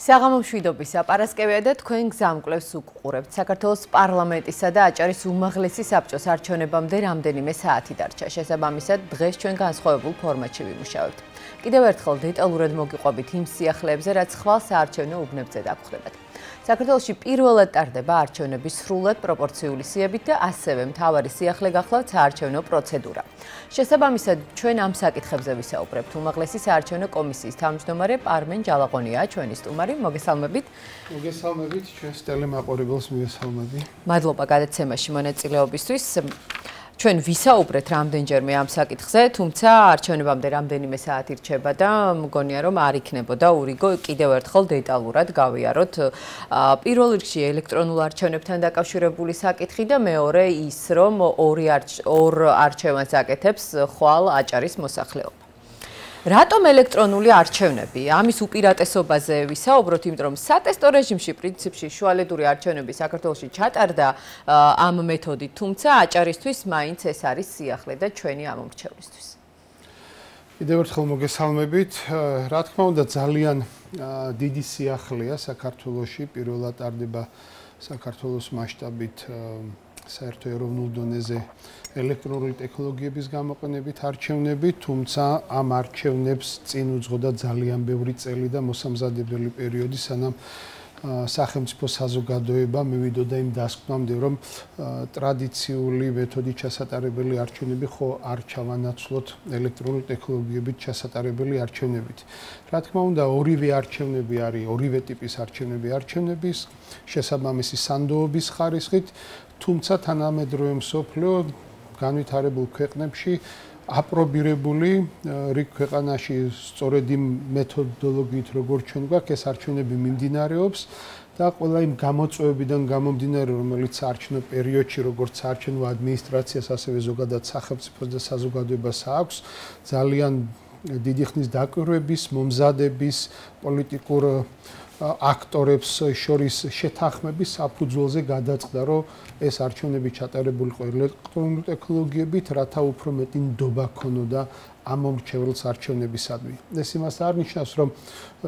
საღამომშვიდობის საპარასკევია და თქვენ გზამკვლევს უყურებთ. საქართველოს პარლამენტისა და აჭარის უმაღლესი საბჭოს არჩევნებამდე რამდენიმე საათი დარჩა. შესაბამისად, დღეს ჩვენ განსხვავებულ ფორმატში ვიმუშავებთ. კიდევ ერთხელ დეტალურად მოგიყვებით იმ სიახლეებზე, რაც ხვალ საარჩევნო უბნებზე დაგხვდებათ. საქართველოში პირველად ტარდება არჩევნები სრულად პროპორციული სიებით და ასევე მთავარი სიახლე გახლავთ საარჩევნო პროცედურა. შესაბამისად, ჩვენ ამ საკითხებზე ვისაუბრებთ. უმაღლესი საარჩევნო კომისიის თავმჯდომარე პარმენ ჯალაყონია ჩვენი სტუმარი. მოგესალმებით. მოგესალმებით, ჩვენს ტელემაყურებელს მოგესალმები. მადლობა გადაცემაში მონაწილეობისთვის. ჩვენ ვისაუბრეთ რამდენჯერმე ამ საკითხზე, თუმცა არჩევნებამდე რამდენიმე საათი რჩება და მგონია რომ არ იქნებოდა ურიგო კიდევ ერთხელ დეტალურად გავიაროთ პირველ რიგში ელექტრონულ არჩევნებთან დაკავშირებული საკითხი და მეორე ის რომ ორ არჩევანს აკეთებს ხვალ აჭარის მოსახლეობა. რატომ ელექტრონული არჩევნები? ამის უპირატესობაზე ვისაუბროთ, იმიტომ რომ სატესტო რეჟიმში პრინციპში შუალედური არჩევნები საქართველოში ჩატარდა ამ მეთოდით, თუმცა აჭარისთვის მაინც ეს არის სიახლე და ჩვენი ამომრჩევლისთვის. კიდევ ერთხელ მოგესალმებით. რა თქმა უნდა, ძალიან დიდი სიახლეა საქართველოში, პირველად ტარდება საქართველოს მასშტაბით საერთო ეროვნულ დონეზე ელექტრონული ტექნოლოგიების გამოყენებით არჩევნები, თუმცა ამ არჩევნებს წინ უძღოდა ძალიან ბევრი წელი და მოსამზადებელი პერიოდი, სანამ სახელმწიფო საზოგადოება მივიდოდა იმ დასკვნამდე, რომ ტრადიციული მეთოდით ჩასატარებელი არჩევნები ხო არ ჩავანაცვლოთ ელექტრონული ტექნოლოგიებით ჩასატარებელი არჩევნებით. რა თქმა უნდა, ორივე არჩევნები არის, ორივე ტიპის არჩევნების შესაბამისი სანდოობის ხარისხით, თუმცა თანამედროვე მსოფლიო განვითარებულ ქვეყნებში აპრობირებული რიგ ქვეყანაში სწორედ იმ მეთოდოლოგიით როგორც ჩვენ გვაქვს ეს არჩევნები მიმდინარეობს და ყველა იმ გამოწვევებიდან გამომდინარე რომელიც არჩევნო პერიოდში როგორც არჩევნო ადმინისტრაციას ასევე ზოგადად სახელმწიფოს და საზოგადოებას აქვს ძალიან დიდი ხნის დაკვირვების, მომზადების, პოლიტიკურ აქტორებს შორის შეთანხმების საფუძველზე გადაწყდა, რომ ეს არჩევნები ჩატარებული იყო ელექტრონული ტექნოლოგიებით, რათა უფრო მეტი ნდობა ქონოდა ამომრჩეველს არჩევნებისადმი. ეს იმას არ ნიშნავს, რომ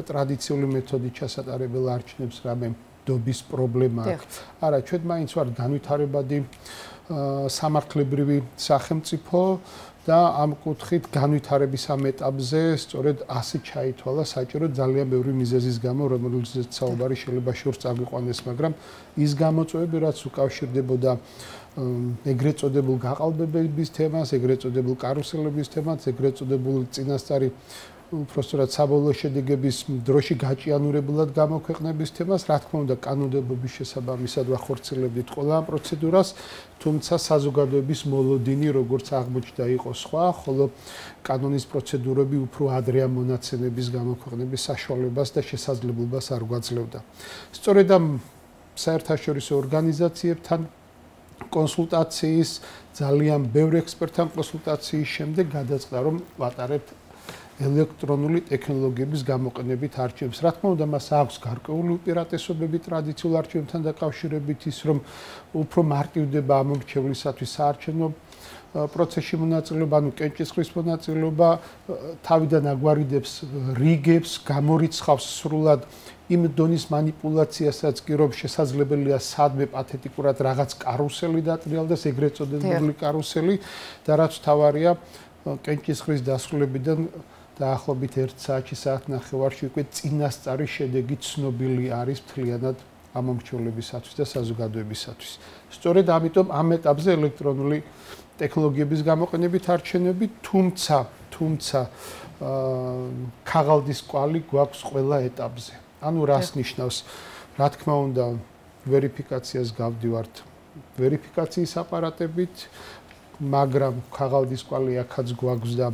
ტრადიციული მეთოდით ჩასატარებელ არჩევნებს რამე ნდობის პრობლემა აქვს. არა, ჩვენ მაინც ვართ განვითარებადი სამართლებრივი სახელმწიფო და ამ კუთხით განვითარების ამ ეტაპზე სწორედ ასე ჩაითვალა საჭირო ძალიან ბევრი მიზეზის გამო, რომელზეც საუბარი შეიძლება შორს წაგვიყვანეს, მაგრამ ის გამოწვევები, რაც უკავშირდებოდა ეგრეთ წოდებულ გაყალბებების თემას, ეგრეთ წოდებულ კარუსელების თემას, ეგრეთ წოდებულ წინასწარი უпростоრად საბოლოო შედეგების დროში გაჭიანურებულად გამოქვეყნების თემას, რა თქმა უნდა, კანონმდებლობის შესაბამისად ვახორციელებდით ყველა ამ პროცედურას, თუმცა საზოგადოების მოლოდინი, როგორც აღმოჩნდა, იყო სხვა, ხოლო კანონის პროცედურები უფრო ადრე ამ მონაცემების გამოქვეყნების საშუალებას და შესაძლებლობას არ გვაძლევდა. სწორედ ამ საერთაშორისო ორგანიზაციებთან კონსულტაციის, ძალიან ბევრ ექსპერტთან კონსულტაციის შემდეგ გადაწყდა, რომ ვატარებთ ელექტრონული ტექნოლოგიების გამოყენებით არჩევნებს. რა თქმა უნდა, მას აქვს გარკვეული უპირატესობები ტრადიციულ არჩევნებთან დაკავშირებით, ის რომ უფრო მარტივდება ამომრჩევლისათვის საარჩევნო პროცესში მონაწილეობა, ანუ კენჭისყრის მონაწილეობა, თავიდან აგვარიდებს რიგებს, გამორიცხავს სრულად იმ დონის манипуляციასაც კი რომ შესაძლებელია სადმე პათეტიკურად რაღაც კარუსელი დატრიალდეს, ეგრეთ წოდებული კარუსელი და რაც თავარია კენჭისყრის დასრულებიდან დაახლოებით 1 საათში საათნახევარში უკვე წინასწარი შედეგი ცნობილი არის მთლიანად ამომრჩევლებისათვის და საზოგადოებისათვის. სწორედ ამიტომ ამ ეტაპზე ელექტრონული ტექნოლოგიების გამოყენებით არჩევნები, თუმცა ქაღალდის კვალი გვაქვს ყველა ეტაპზე. ანუ რას ნიშნავს? რა თქმა უნდა, ვერიფიკაციას გავდივართ ვერიფიკაციის აპარატებით, მაგრამ ქაღალდის კვალი აქაც გვაქვს და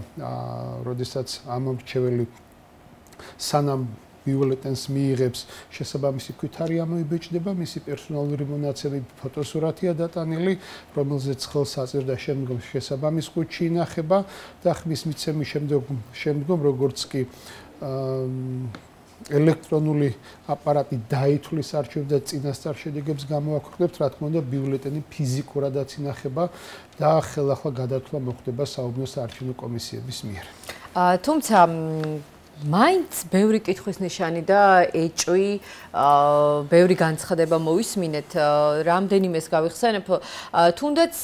როდესაც ამომრჩეველი სანამ ბიულეტენს მიიღებს, შესაბამისი ქვითარი ამოიბეჭდება, მისი პერსონალური მონაცემები, ფოტოსურათია დატანილი, რომელზეც ხელს აწერ და შემდგომ შესაბამის ყუთში ინახება და ხმის მიცემის შემდგომ როგორც კი ელექტრონული აპარატი დაითვლის არჩევნებს და წინასწარ შედეგებს გამოაქვეყნებთ, რა თქმა უნდა, ბიულეტენი ფიზიკურადაც ინახება და ხელახლა გადათვლა მოხდება საუბნო საარჩევნო კომისიების მიერ. თუმცა მაინც ბევრი კითხვის ნიშანი და ეჭვი, ბევრი განცხადება მოვისმინეთ, რამდენიმეს გავიხსენებ, თუნდაც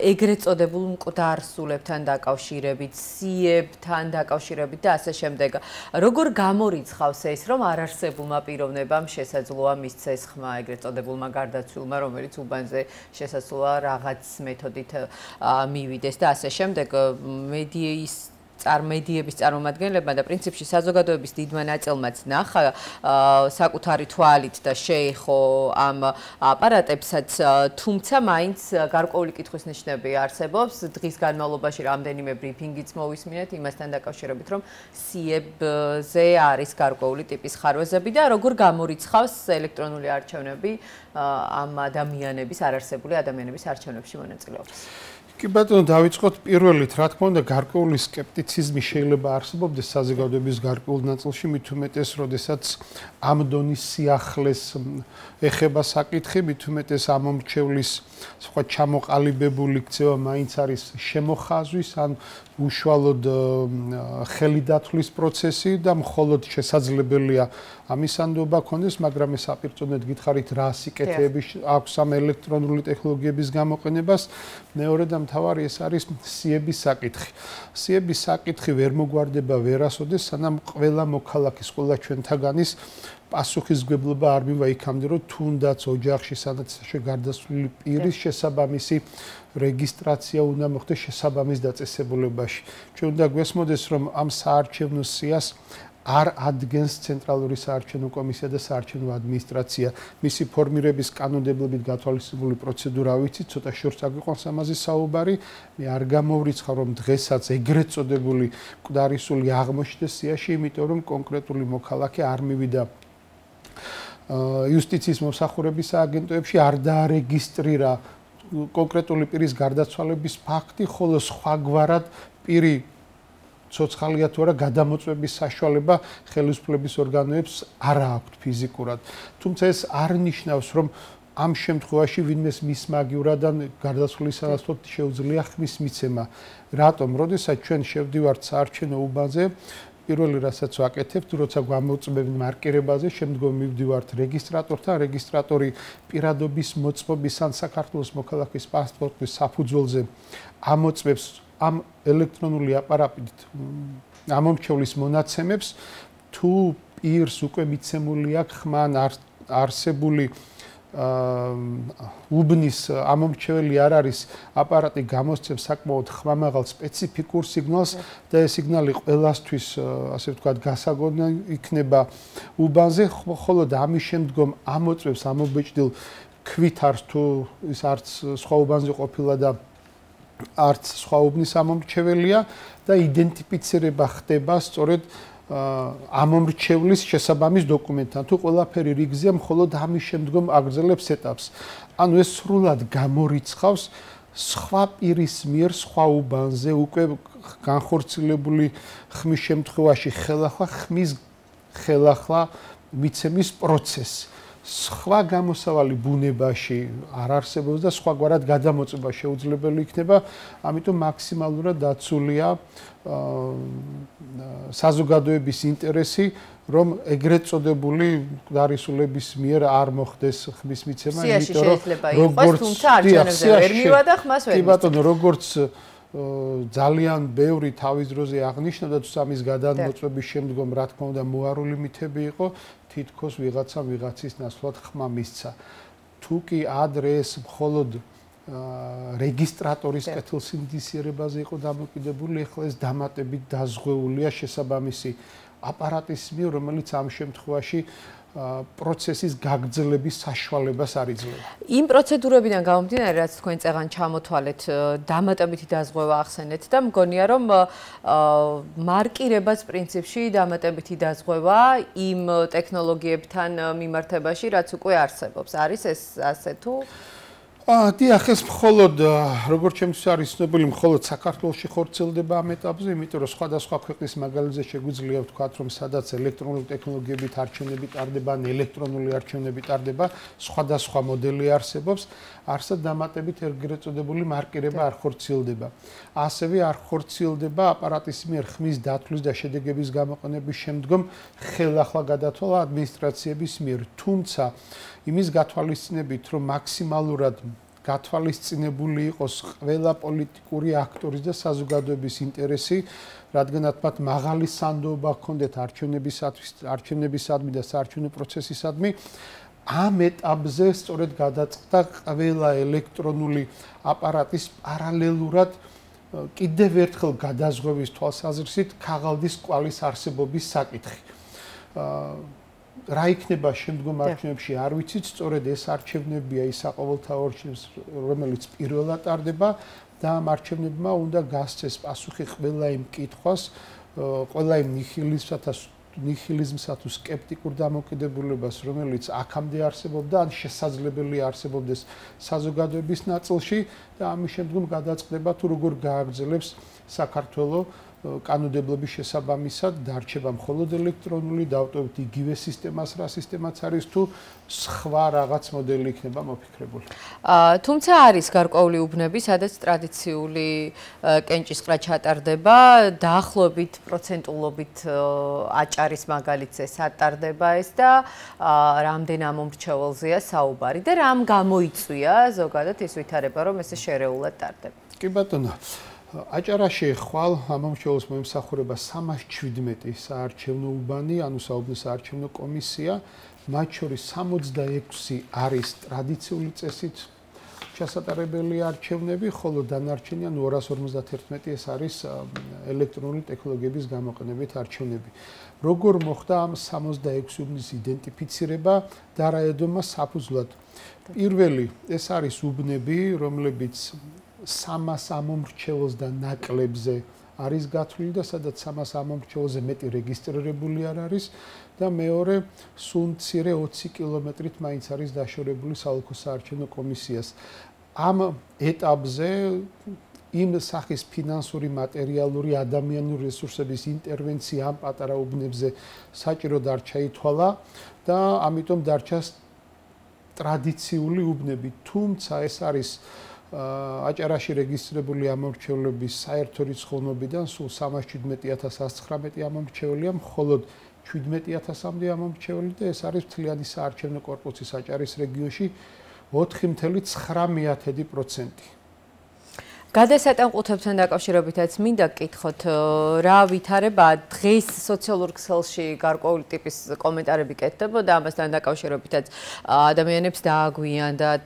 ეგრეთ წოდებულ მკვდარ სულებთან დაკავშირებით, სიებთან დაკავშირებით და ასე შემდეგ. როგორ გამორიცხავს ეს, რომ არარსებულმა პიროვნებამ შესაძლოა მისცეს ხმა ეგრეთ წოდებულმა გარდაცვლილმა, რომელიც უბანზე შესაძლოა რაღაც მეთოდით მივიდეს და ასე შემდეგ. მედიების წარმომადგენლებმა და პრინციპში საზოგადოების დიდმა ნაწილმაც ნახა საკუთარი თვალით და შეეხო ამ აპარატებსაც, თუმცა მაინც გარკვეული კითხვის ნიშნები არსებობს. დღის განმავლობაში რამდენიმე ბრიფინგიც მოვისმინეთ იმასთან დაკავშირებით, რომ სიებზე არის გარკვეული ტიპის ხარვეზები და როგორ გამორიცხავს ელექტრონული არჩევნები ამ ადამიანების, არარსებული ადამიანების არჩევნებში მონაწილეობას. კი ბატონო, დავიწყოთ პირველით, რა თქმა უნდა, გარკვეული სკეპტიციზმი შეიძლება არსებობდეს საზოგადოების გარკვეულ ნაწილში, მით უმეტეს, როდესაც ამ დონის სიახლეს ეხება საკითხი, მით უმეტეს ამომრჩევლის სხვა ჩამოყალიბებული ქცევა მაინც არის შემოხაზვის, ან უშუალოდ ხელიდათვლის პროცესი და მხოლოდ შესაძლებელია ამის ანდობა ქონდეს, მაგრამ ეს აპირწონეთ გითხარით რა სიკეთეები აქვს ამ ელექტრონული ტექნოლოგიების გამოყენებას. მეორე და მთავარი ეს არის სიების საკითხი. სიების საკითხი ვერ მოგვარდება ვერასოდეს, სანამ ყველა მოქალაქის, ყველა ჩვენთაგანის პასუხისმგებლობა არ მივა იქამდე, რომ თუნდაც ოჯახში სადაც გარდაცვლილი პირის შესაბამისი რეგისტრაცია უნდა მოხდეს შესაბამის დაწესებულებაში. ჩვენ უნდა გვესმოდეს, რომ ამ საარჩევნო სიას არ ადგენს ცენტრალური საარჩევნო კომისია და საარჩევნო ადმინისტრაცია. მისი ფორმირების კანონმდებლობით გათვალისწინებული პროცედურა ვიცით, ცოტა შორს აგვიყვანს ამაზე საუბარი. მე არ გამოვრიცხავ, რომ დღესაც ეგრეთ წოდებული მკვდარი სული აღმოჩნდეს სიაში, იმიტომ რომ კონკრეტული მოქალაქე არ მივიდა იუსტიციის მომსახურების სააგენტოებში, არ დაარეგისტრირა კონკრეტული პირის გარდაცვალების ფაქტი, ხოლო სხვაგვარად პირი ცოცხალია თუ არა გადამოწმების საშუალება ხელისუფლების ორგანოებს არ აქვთ ფიზიკურად. თუმცა ეს არ ნიშნავს, რომ ამ შემთხვევაში ვინმეს მისმაგივრად ან გარდაცვლილის სანაცვლოდ შეუძლია ხმის მიცემა. რატომ? როდესაც ჩვენ შევდივართ საარჩევნო უბანზე, პირველი რასაც ვაკეთებთ, როცა გამოწმებთ მარკირებაზე, შემდგომ მივდივართ რეგისტრატორთან, რეგისტრატორი პირადობის მოწმობის ან საქართველოს მოქალაქის პასპორტის საფუძველზე ამოწმებს ამ ელექტრონული აპარატით ამომრჩევლის მონაცემებს, თუ პირს უკვე მიცემული აქვს ხმა არსებული უბნის ამომრჩეველი არ არის, აპარატი გამოსცემს საკმაოდ ხმამაღალ სპეციფიკურ სიგნალს და ეს სიგნალი ყველასთვის, ასე ვთქვათ, გასაგონი იქნება უბანზე, ხოლო ამის შემდგომ ამოწმებს ამობეჭდილ ქვითარს, თუ ის არც სხვა უბანზე ყოფილა და არც სხვა უბნის ამომრჩეველია და იდენტიფიცირება ხდება სწორედ ამომრჩევლის შესაბამის დოკუმენტთან. თუ ყველაფერი რიგზია, მხოლოდ ამის შემდგომ აგრძელებს ეტაპს. ანუ ეს სრულად გამორიცხავს სხვა პირის მიერ სხვა უბანზე უკვე განხორციელებული ხმის შემთხვევაში ხელახლა მიცემის პროცესს. სხვა გამოსავალი ბუნებაში არ არსებობს და სხვაგვარად გადამოწმება შეუძლებელი იქნება, ამიტომ მაქსიმალურად დაცულია საზოგადოების ინტერესი, რომ ეგრეთ წოდებული მკვდარი სულების მიერ არ მოხდეს ხმის მიცემა, იმიტომ რომ როგორც თუმცა არჩევნებზე ვერ მივა და ხმას ვერ. კი ბატონო, როგორც ძალიან ბევრი თავის დროზე აღნიშნავდა, თუ ამის გადამოწმების შემდგომ რა თქმა უნდა მოარული მითები იყო, თითქოს ვიღაცამ ვიღაცის ნაცვლად ხმა მისცა. თუ კი ადრე ეს მხოლოდ რეგისტრატორის კეთილსინდისიერებაზე იყო დამოკიდებული, ახლა ეს დამატებით დაზღვეულია შესაბამისი აპარატის მიერ, რომელიც ამ შემთხვევაში პროცესის გაგრძელების საშუალებას არ იძლევა. იმ პროცედურებიდან გამომდინარე, რაც თქვენ წეღან ჩამოთვალეთ, დამატებითი დაზღვევა ახსენეთ და მგონია, რომ მარკირებას პრინციპში დამატებითი დაზღვევა იმ ტექნოლოგიებთან მიმართებაში, რაც უკვე არსებობს. არის ეს ასე თუ დიახ, ეს მხოლოდ როგორც ჩემთვის არის ცნობილი, მხოლოდ საქართველოში ხორციელდება ამ ეტაპზე, იმიტომ რომ სხვადასხვა ქვეყნის მაგალითზე შეგვიძლია ვთქვათ, რომ სადაც ელექტრონული ტექნოლოგიებით არჩევნები ტარდება, ან ელექტრონული არჩევნები ტარდება, სხვადასხვა მოდელი არსებობს, არსად დამატებით ეგრეთ წოდებული მარკირება არ ხორციელდება. ასევე არ ხორციელდება აპარატის მიერ ხმის დათვლის და შედეგების გამოყენების შემდგომ ხელახლა გადათვალა ადმინისტრაციების მიერ, თუმცა იმის გათვალისწინებით, რომ მაქსიმალურად გათვალისწინებული იყოს ყველა პოლიტიკური აქტორის და საზოგადოების ინტერესი, რადგანაც მათ მაღალი სანდოობა ჰქონდეთ არჩევნებისადმი და საარჩევნო პროცესისადმი, ამ ეტაპზე სწორედ გადაწყდა ყველა ელექტრონული აპარატის პარალელურად კიდევ ერთხელ გადაზღვევის თვალსაზრისით ქაღალდის კვალის არსებობის საკითხი. რა იქნება შემდგომ არჩევნებში არ ვიცით, სწორედ ეს არჩევნებია ის საყოველთაო არჩევნები, რომელიც პირველად ტარდება და ამ არჩევნებმა უნდა გასცეს პასუხი ყველა იმ კითხვას, ყველა იმ ნიჰილიზმსა თუ სკეპტიკურ დამოკიდებულებას, რომელიც აქამდე არსებობდა, ან შესაძლებელი არსებობდეს საზოგადოების ნაწილში და ამის შემდგომ გადაწყდება თუ როგორ გააგრძელებს საქართველოს კანონმდებლობის შესაბამისად დარჩება მხოლოდ ელექტრონული, დავტოვებთ იგივე სისტემას, რა სისტემაც არის თუ სხვა რაღაც მოდელი იქნება მოფიქრებული. თუმცა არის გარკვეული უბნები, სადაც ტრადიციული კენჭისყრა ჩატარდება, დაახლოებით პროცენტულობით აჭარის მაგალითზე სატარდება ეს და რამდენ ამომრჩეველზეა საუბარი და რამ გამოიწვია ზოგადად ეს ვითარება, რომ ესე შერეულად ტარდება. კი ბატონო. აჭარაში ხვალ ამომრჩეველს მოემსახურება 317 საარჩევნო უბანი, ანუ საუბნის საარჩევნო კომისია, მათ შორის 66 არის ტრადიციული წესით ჩასატარებელი არჩევნები, ხოლო დანარჩენი ანუ 251 ეს არის ელექტრონული ტექნოლოგიების გამოყენებით არჩევნები. როგორ მოხდა ამ 66 უბნის იდენტიფიცირება და რა ედომა საფუძვლად? პირველი, ეს არის უბნები, რომლებიც 300 ამომრჩეველს და ნაკლებზე არის გათვლილი და სადაც 300 ამომრჩეველზე მეტი რეგისტრირებული არ არის და მეორე სულ მცირე 20 კილომეტრით მაინც არის დაშორებული საოლქო საარჩევნო კომისიას. ამ ეტაპზე იმ სახის ფინანსური, მატერიალური, ადამიანური რესურსების ინტერვენცია ამ პატარა უბნებზე საჭიროდ არ ჩაითვალა და ამიტომ დარჩა ტრადიციული უბნები, თუმცა ეს არის აჭარაში რეგისტრირებული ამომრჩევლების საერთო რიცხოვნობიდან სულ 317,119 ამომრჩეველია, მხოლოდ 17,000-მდე ამომრჩეველი და ეს არის მთლიანი საარჩევნო კორპუსის აჭარის რეგიონში 4.9%. გადასატანყულებთან დაკავშირებითაც მინდა გკითხოთ, რა ვითარებაა დღეს სოციალურ ქსელში გარკვეული ტიპის კომენტარები კეთდებოდა ამასთან დაკავშირებითაც ადამიანებს დააგვიანდათ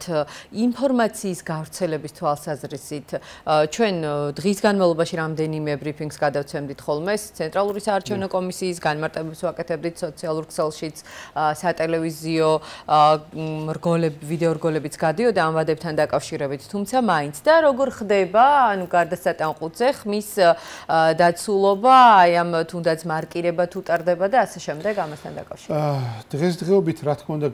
ინფორმაციის გავრცელების თვალსაზრისით. ჩვენ დღის განმავლობაში რამდენიმე ბრიფინგს გადავცემდით ხოლმე ცენტრალური საარჩევნო კომისიის განმარტებებს ვაკეთებდით სოციალურ ქსელშიც, სატელევიზიო ვიდეო რგოლებიც გადიოდა ამ ვადებთან დაკავშირებით, თუმცა მაინც და როგორ ხდება ანუ გადასატანყუზე ხმის დაცულობა, აი ამ თუნდაც მარკირება თუ ტარდება და ასე შემდეგ ამასთან დაკავშირებით. დღესდღეობით რა თქმა უნდა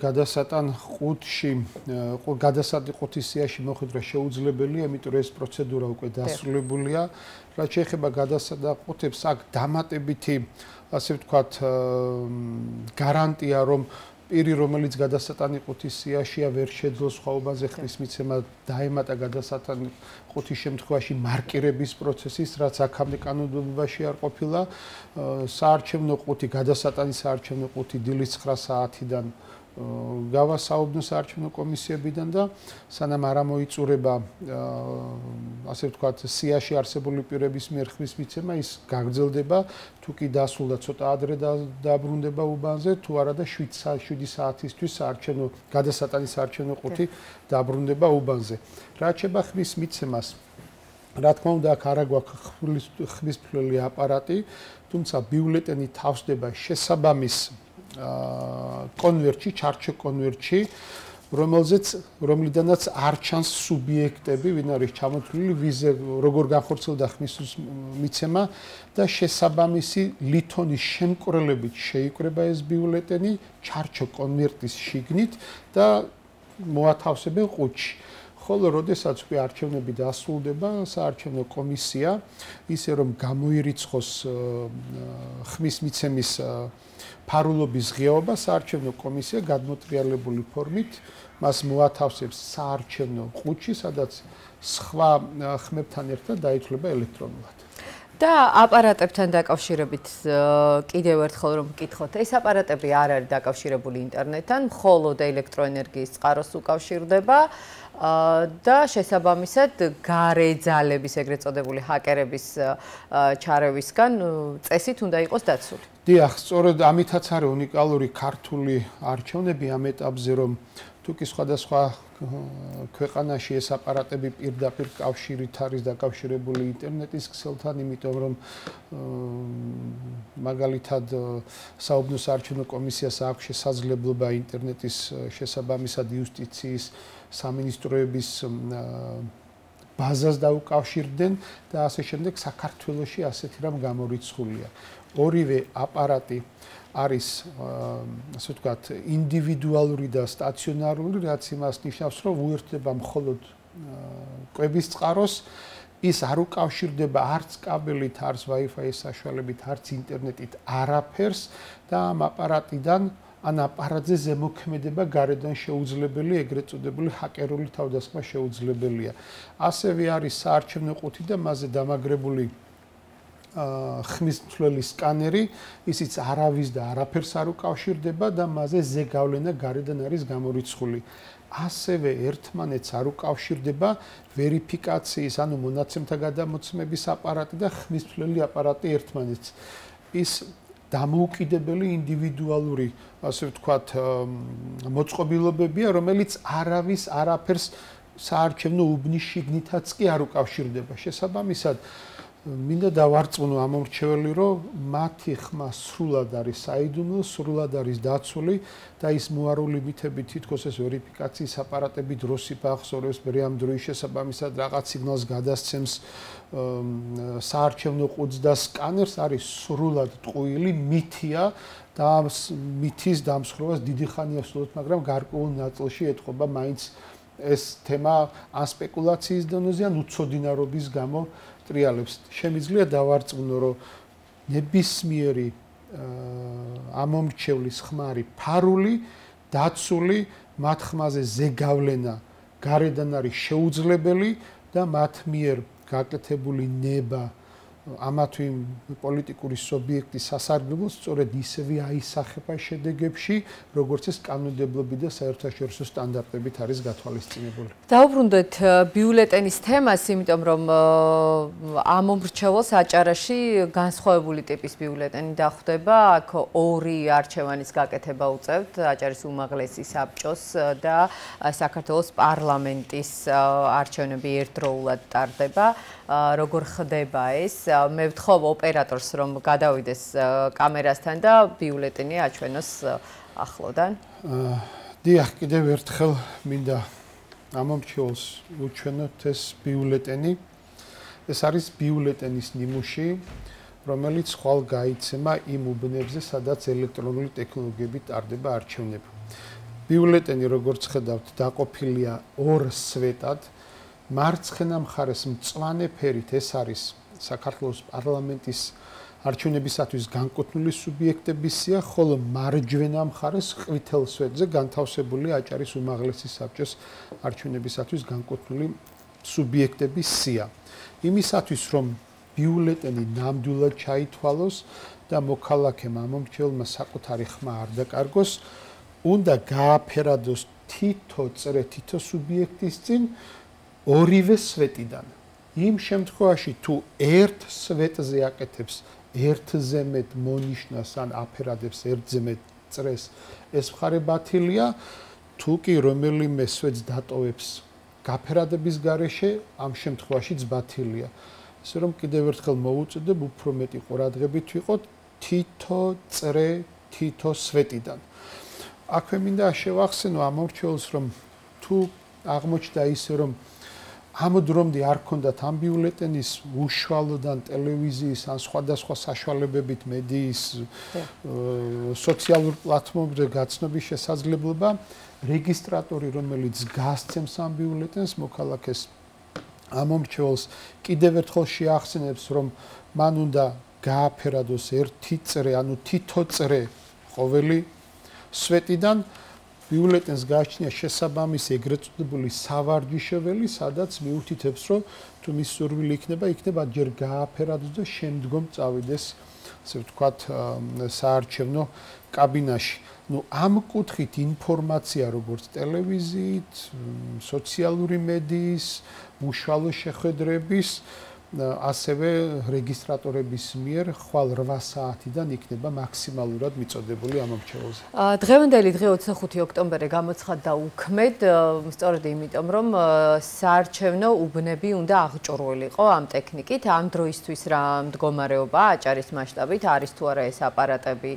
გადასატანყუთის სიაში მოხვედრა შეუძლებელია, იმიტომ რომ ეს პროცედურა უკვე დასრულებულია. რაც შეეხება გადასატანყუთებს, აქ დამატებითი, ასე ვთქვათ, გარანტია, რომ პირი, რომელიც გადასატანყუთის სიაშია, ვერ შეძლოს სხვაობაზე ხმის მიცემა, დაემატა გადასატანყუთის შემთხვევაში მარკირების პროცესის, რაც აქამდე კანონმდებლობაში არ ყოფილა. საარჩევნო ყუთი, გადასატანის საარჩევნო ყუთი დილის 9 საათიდან გავასაუბნო საარჩევნო კომისიებიდან და სანამ არ მოიწურება, ასე ვთქვათ, სიაში არსებული პირების მიერ ხმის მიცემა, ის გაგრძელდება, თუ კი დასრულდა ცოტა ადრე დაბრუნდება უბანზე, თუ არა და 7 საათისთვის გადასატანის საარჩევნო ყუთი დაბრუნდება უბანზე. რაც შეეხება ხმის მიცემას, რა თქმა უნდა, აქ არ აგვაქვს ხმისმფლელი აპარატი, თუმცა ბიულეტენი თავსდება შესაბამის კონვერტში, ჩარჩო კონვერტში, რომლიდანაც არ ჩანს სუბიექტები, ვინ არის ჩამოთვლილი, ვიზე როგორ განხორციელდა ხმის მიცემა და შესაბამისი ლითონის შემკვრელებით შეიკრება ეს ბიულეტენი ჩარჩო კონვერტის შიგნით და მოათავსებენ ყუთში. ხოლო როდესაც უკვე არჩევნები დასრულდება, საარჩევნო კომისია ისე რომ გამოირიცხოს ხმის მიცემის ფარულობის ღიაობა, საარჩევნო კომისია გადმოტრიალებული ფორმით მას მოათავსებს საარჩევნო ყუთში, სადაც სხვა ხმებთან ერთად დაითვლება ელექტრონულად. და აპარატებთან დაკავშირებით კიდევ ერთხელ რომ ვკითხოთ, ეს აპარატები არ არის დაკავშირებული ინტერნეტთან, მხოლოდ ელექტროენერგიის წყაროს უკავშირდება და შესაბამისად გარე ძალების ეგრეთ წოდებული ჰაკერების ჩარევისგან წესით უნდა იყოს დაცული. დიახ, სწორედ ამითაც არის უნიკალური ქართული არჩევნები ამ ეტაპზე, რომ თუკი სხვადასხვა ქვეყანაში ეს აპარატები პირდაპირ კავშირით არის დაკავშირებული ინტერნეტის ქსელთან, იმიტომ რომ მაგალითად საუბნოს არჩევნო კომისიას აქვს შესაძლებლობა ინტერნეტის შესაბამისად იუსტიციის სამინისტროების ბაზას დაუკავშირდნენ და ასე შემდეგ საქართველოში ასეთი რამ გამორიცხულია. ორივე აპარატი არის ასე ვთქვათ ინდივიდუალური და სტაციონარული, რაც იმას ნიშნავს, რომ უერთდება მხოლოდ კვების წყაროს, ის არ უკავშირდება არც კაბელით, არც Wi-Fi-ის საშუალებით, არც ინტერნეტით არაფერს და ამ აპარატიდან ან აპარატზე ზემოქმედება გარედან შეუძლებელი, ეგრეთ წოდებული ჰაკერული თავდასხმა შეუძლებელია. ასევე არის საარჩევნო ყუთი და მასზე დამაგრებული ხმის მცვლელი სკანერი, ისიც არავის და არაფერს არ უკავშირდება და მასზე ზეგავლენა გარედან არის გამორიცხული. ასევე ერთმანეთს არ უკავშირდება ვერიფიკაციის, ანუ მონაცემთა გადამოცემების აპარატი და ხმის მცვლელი აპარატი ერთმანეთს. ის დამოუკიდებელი ინდივიდუალური, ასე ვთქვათ, მოწყობილობებია, რომელიც არავის არაფერს საარჩევნო უბნის შიგნითაც კი არ უკავშირდება. შესაბამისად, მინდა დავარწმუნო ამომრჩეველი, რომ მათი ხმა სრულად არის საიდუმლო, სრულად არის დაცული და ის მოარული მითები თითქოს ეს ვერიფიკაციის აპარატები დროს იფახსოვრებს, მე ამ დროის შესაბამისად რაღაც სიგნალს გადასცემს საარჩევნო ყუთს და სკანერს არის სრულად ტყუილი, მითია და მითის დამსხვრევას დიდი ხანია ვსულოთ, მაგრამ გარკვეულ ნაწილში ეთყობა მაინც ეს თემა ან სპეკულაციის დონეზე ან უცოდინარობის გამო ტრიალებს. შემიძლია დავარწმუნო, რომ ნებისმიერი ამომრჩევლის ხმა არის ფარული, დაცული, მათ ხმაზე ზეგავლენა გარედან არის შეუძლებელი და მათ მიერ გაკეთებული ნება ამა თუ იმ პოლიტიკური სუბიექტის სასარგებლოს სწორედ ისევე აისახება შედეგებში, როგორც ეს კანონმდებლობით და საერთაშორისო სტანდარტებით არის გათვალისწინებული. დავუბრუნდეთ ბიულეტენის თემას, იმიტომ რომ ამომრჩეველს აჭარაში განსხვავებული ტიპის ბიულეტენი დახვდება, აქ ორი არჩევანის გაკეთება უწევთ, აჭარის უმაღლესი საბჭოს და საქართველოს პარლამენტის არჩევნები ერთდროულად ტარდება. როგორ ხდება ეს? მე ვთხოვ ოპერატორს რომ გადავიდეს კამერასთან და ბიულეტენი აჩვენოს ახლოდან. დიახ, კიდევ ერთხელ მინდა ამომრჩეველს უჩვენოთ ეს ბიულეტენი. ეს არის ბიულეტენის ნიმუში, რომელიც ხვალ გაიცემა იმ უბნებზე, სადაც ელექტრონული ტექნოლოგიებით ტარდება არჩევნები. ბიულეტენი, როგორც ხედავთ, დაყოფილია ორ სვეტად. მარცხენა მხარეს მწვანე ფერით ეს არის საქართველოს პარლამენტის არჩევნებისათვის განკუთვნილი სუბიექტების სია, ხოლო მარჯვენა მხარეს ყვითელ სვეტზე განთავსებულია აჭარის უმაღლესი საბჭოს არჩევნებისათვის განკუთვნილი სუბიექტების სია. იმისათვის, რომ ბიულეტენი ნამდვილად ჩაითვალოს და მოქალაქემ ამომრჩეველმა საკუთარი ხმა არ დაკარგოს, უნდა გააფერადოს თითო წრე თითო სუბიექტის წინ ორივე სვეტიდან. იმ შემთხვევაში თუ ერთ სვეტზე აკეთებს ერთზე მეტ მონიშნას ან აფერადებს ერთზე მეტ წრეს, ეს მხარე ბათილია, თუ კი რომელიმე სვეტს დატოვებს გაფერადების გარეშე, ამ შემთხვევაშიც ბათილია. ესე რომ კიდევ ერთხელ მოვუწოდებ, უფრო მეტი ყურადღებით ვიყოთ თითო წრე თითო სვეტიდან. აქვე მინდა შევახსენო ამორჩეველს, რომ თუ აღმოჩნდა ისე, რომ ამ დრომდე არ ქონდათ ამ ბიულეტენის უშუალოდან ტელევიზიის ან სხვადასხვა საშუალებებით მედიის სოციალურ პლატფორმებზე გაცნობის შესაძლებლობა. რეგისტრატორი, რომელიც გასცემს ამ ბიულეტენს, მოქალაქეს ამომრჩეველს კიდევ ერთხელ შეახსენებს, რომ მან უნდა გააფერადოს ერთი წრე, ანუ თითო წრე ყოველი სვეტიდან ბიულეტენს გააჩნია შესაბამისი ეგრეთ წოდებული სავარჯიშებელი, სადაც მიუთითებს, რომ თუ მის სურვილი იქნება ჯერ გააფერადოს და შემდგომ წავიდეს, ასე ვთქვათ, საარჩევნო კაბინაში. ამ კუთხით ინფორმაცია როგორც ტელევიზიით, სოციალური მედიის, უშუალო შეხვედრების, ასევე რეგისტრატორების მიერ ხვალ 8 საათიდან იქნება მაქსიმალურად მიწოდებული ამომრჩეველზე. დღევანდელი დღე 25 ოქტომბერი გამოცხადდა უქმედ, სწორედ იმიტომ, რომ საარჩევნო უბნები უნდა აღჭურვილიყო ამ ტექნიკით, ამ დროისთვის რა მდგომარეობა აჭარის მასშტაბით, არის თუ არა ეს აპარატები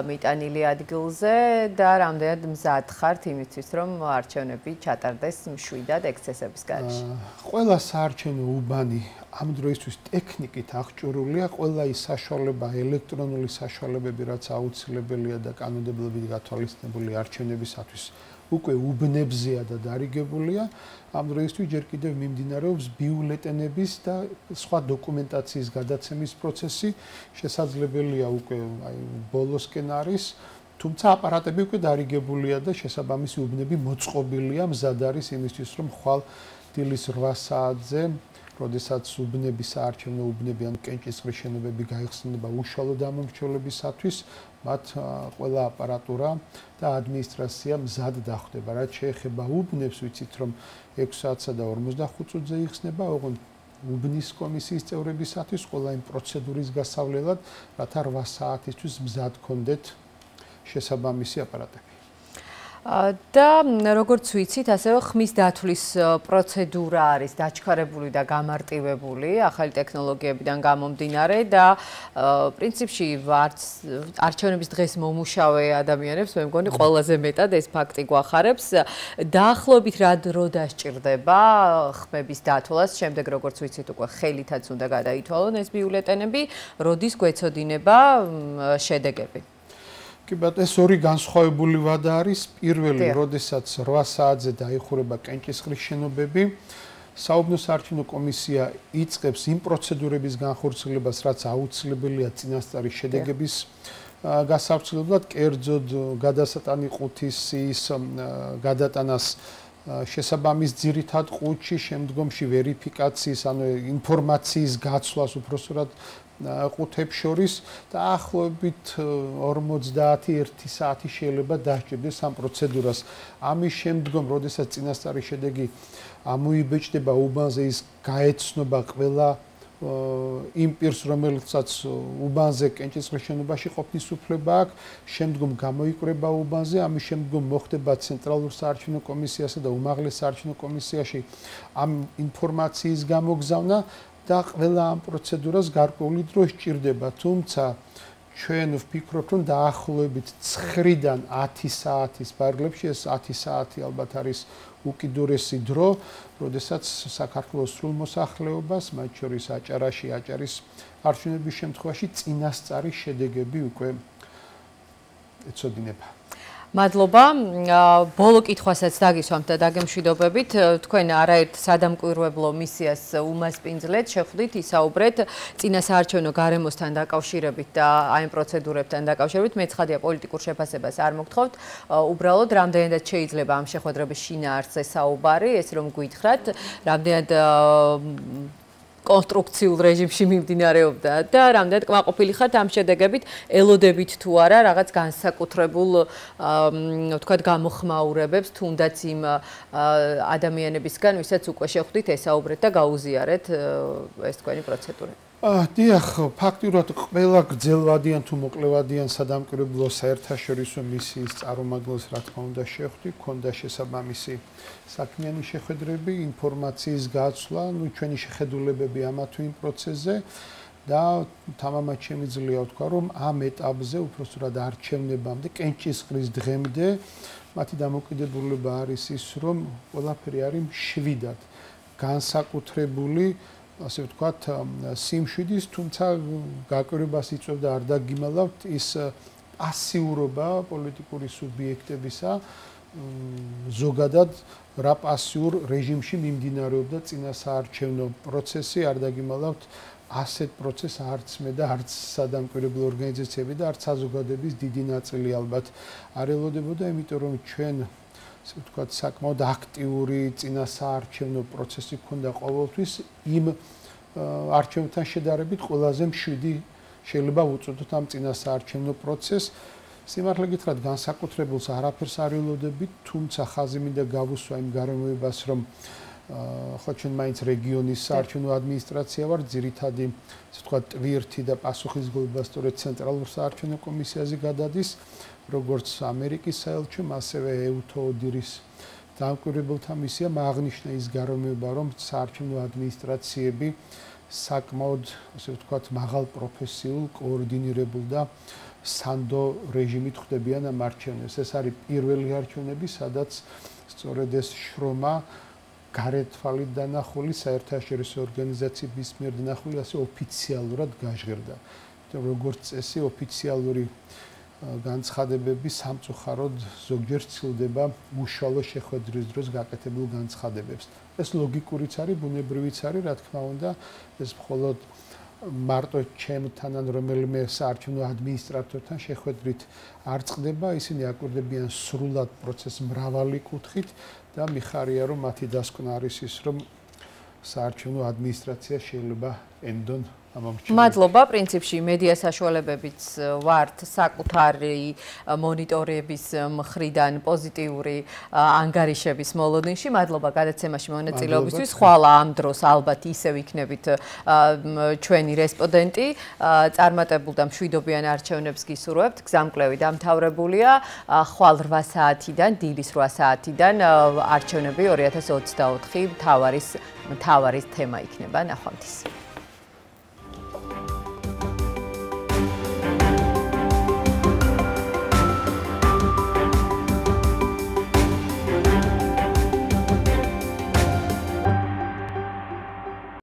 მიტანილი ადგილზე და რამდენად მზად ხართ იმისთვის, რომ არჩევნები ჩატარდეს მშვიდად ექსცესების გარეშე. ყველა საარჩევნო უბანი ამ დროისთვის ტექნიკით აღჭურვილია, ყველა ის საშუალება, ელექტრონული საშუალებები, რაც აუცილებელია და კანონმდებლობით გათვალისწინებული არჩევნებისათვის უკვე უბნებზეა და დარიგებულია. ამ დროისთვის ჯერ კიდევ მიმდინარეობს ბიულეტენების და სხვა დოკუმენტაციის გადაცემის პროცესი, შესაძლებელია უკვე ბოლოსკენ არის, თუმცა აპარატები უკვე დარიგებულია და შესაბამისი უბნები მოწყობილია, მზად არის იმისთვის, რომ ხვალ დილის 8 საათზე როდესაც უბნები საარჩევნო უბნები ან კენჭისყრის შენობები გაიხსნება უშუალოდ ამომრჩეველებისათვის, მათ ყველა აპარატურა და ადმინისტრაცია მზად დახვდება. რაც შეეხება უბნებს, ვიცით რომ 6 საათსა და 45 წუთზე იხსნება, ოღონდ უბნის კომისიის წევრებისათვის ყველა იმ პროცედურის გასავლელად, რათა 8 საათისთვის მზად გქონდეთ შესაბამისი აპარატები. და როგორც ვიცით, ასევე ხმის დათვლის პროცედურა არის დაჩქარებული და გამარტივებული ახალი ტექნოლოგიებიდან გამომდინარე და პრინციპში არჩევნების დღეს მომუშავე ადამიანებს მე მგონი ყველაზე მეტად ეს ფაქტი გვახარებს. დაახლოებით რა დრო დასჭირდება ხმების დათვლას, შემდეგ როგორც ვიცით, უკვე ხელითაც უნდა გადაითვალონ ეს ბიულეტენები, როდის გვეცოდინება შედეგები? ეს ორი განსხვავებული ვადა არის. პირველი, როდესაც 8 საათზე დაიხურება კენჭისყრის შენობები, საუბნო საარჩევნო კომისია იწყებს იმ პროცედურების განხორციელებას, რაც აუცილებელია წინასწარი შედეგების გასავრცელებლად, კერძოდ გადასატანი ყუთის გადატანას შესაბამის ძირითად ყუთში, შემდგომში ვერიფიკაციის, ანუ ინფორმაციის გაცვლას უпроსტად ყუთებს შორის დაახლოებით 51 საათი შეიძლება დასჭირდეს ამ პროცედურას. ამის შემდგომ, როდესაც წინასწარი შედეგი ამოიბეჭდება უბანზე, ის გაეცნობა ყველა იმ პირს, რომელსაც უბანზე კენჭისყრის შენობაში ყოფნის უფლება აქვს, შემდგომ გამოიკრება უბანზე, ამის შემდგომ მოხდება ცენტრალურ საარჩევნო კომისიასა და უმაღლეს საარჩევნო კომისიაში ამ ინფორმაციის გამოგზავნა და ყველა ამ პროცედურას გარკვეული დრო სჭირდება, თუმცა ჩვენ ვფიქრობთ, რომ დაახლოებით 9-დან 10 საათის პარალელში ეს 10 საათი ალბათ არის უკიდურესი დრო, როდესაც საქართველოს სრულ მოსახლეობას, მათ შორის აჭარაში, აჭარის არჩევნების შემთხვევაში წინასწარი შედეგები უკვე ეცოდინება. მადლობა. ბოლო კითხვასაც დაგისვამთ და დაგემშვიდობებით. თქვენ არაერთ სადამკვირვებლო მისიას უმასპინძლეთ, შეხვდით, ისაუბრეთ წინა საარჩევნო გარემოსთან დაკავშირებით და აი ამ პროცედურებთან დაკავშირებით. მე ცხადია პოლიტიკურ შეფასებას არ მოგთხოვთ. უბრალოდ რამდენადაც შეიძლება ამ შეხვედრების შინაარსზე საუბარი, ეს რომ გითხრათ, რამდენად კონსტრუქციულ რეჟიმში მიმდინარეობდა და რამდენად კმაყოფილი ხართ ამ შედეგებით, ელოდებით თუ არა რაღაც განსაკუთრებულ ვთქვათ გამოხმაურებებს, თუნდაც იმ ადამიანებისგან, ვისაც უკვე შეხვდით, ესაუბრეთ და გაუზიარეთ ეს თქვენი პროცედურა. დიახ, ფაქტიურად ყველა გრძელვადიან თუ მოკლევადიან სადამკვირვებლო საერთაშორისო მისიის წარმომადგენლს, რა თქმა უნდა, შეხვდი, ქონდა შესაბამისი საქმიანი შეხვედრები, ინფორმაციის გაცვლა, ჩვენი შეხედულებები ამა თუ იმ პროცესზე და თამამად შემიძლია ვთქვა, რომ ამ ეტაპზე უпроსტად არჩევნებამდე, კენჭისყრის დღემდე მათი დამოკიდებულება არის ის, რომ ყველაფერი არის მშვიდად. განსაკუთრებული, ასე ვთქვათ, სიმშვიდის, თუმცა გაკვირვებას იწვევდა არ დაგიმალავთ ის პასიურობა პოლიტიკური სუბიექტებისა, ზოგადად რა პასიურ რეჟიმში მიმდინარეობდა წინასაარჩევნო პროცესი, არ დაგიმალავთ ასეთ პროცესს არც მე და არც სადამკვირვებლო ორგანიზაციები და არც საზოგადოების დიდი ნაწილი ალბათ არ ელოდებოდა, იმიტომ რომ ჩვენ ასე ვთქვათ, საკმაოდ აქტიური წინასაარჩევნო პროცესი ქონდა ყოველთვის იმ არჩევნებთან შედარებით ყველაზე მშვიდი შეიძლება ვუწოდოთ ამ წინასაარჩევნო პროცესს. სიმართლე გითხრათ, განსაკუთრებულს არაფერს არ ელოდებით, თუმცა ხაზი მინდა გავუსვა იმ გარემოებას, რომ ხო ჩვენ მაინც რეგიონის საარჩევნო ადმინისტრაცია ვარ, ძირითადი, ასე ვთქვათ, ტვირთი და პასუხისმგებლობა სწორედ ცენტრალურ საარჩევნო კომისიაზე გადადის, როგორც ამერიკის საელჩომ, ასევე EUTODIR-ის დამკვირვებელთა მისიამ აღნიშნა ის გარემოება, რომ საარჩევნო ადმინისტრაციები საკმაოდ, ასე ვთქვათ, მაღალ პროფესიულ, კოორდინირებულ და სანდო რეჟიმით ხდებიან ამ არჩევნებს. ეს არის პირველი არჩევნები, სადაც სწორედ ეს შრომა გარეთ თვალით დანახული საერთაშორისო ორგანიზაციების მიერ დანახული ასე ოფიციალურად გაჟღერდა. როგორც წესი, ოფიციალური განცხადებები სამწუხაროდ ზოგჯერ ცდილდება უშუალო შეხვედრის დროს გაკეთებულ განცხადებებს. ეს ლოგიკურიც არის, ბუნებრივიც არის, რა თქმა უნდა, ეს მხოლოდ მარტო ჩემთან ან რომელიმე საარჩევნო ადმინისტრატორთან შეხვედრით არ წყდება, ისინი აკვირდებიან სრულად პროცესს მრავალი კუთხით და მიხარია, რომ მათი დასკვნა არის ის, რომ საარჩევნო ადმინისტრაცია შეიძლება ენდონ მადლობა, პრინციპში მედია საშუალებებით ვართ საკუთარი მონიტორების მხრიდან პოზიტიური ანგარიშების მოლოდინში. მადლობა გადაცემაში მონაწილეობისთვის. ხვალ ამ დროს ალბათ ისევ იქნებით ჩვენი რესპონდენტი. წარმატებულ და მშვიდობიან არჩევნებს გისურვებთ. გზამკვლევი დამთავრებულია. ხვალ 8 საათიდან, დილის 8 საათიდან არჩევნები 2024 მთავარი თემა იქნება. ნახვამდის.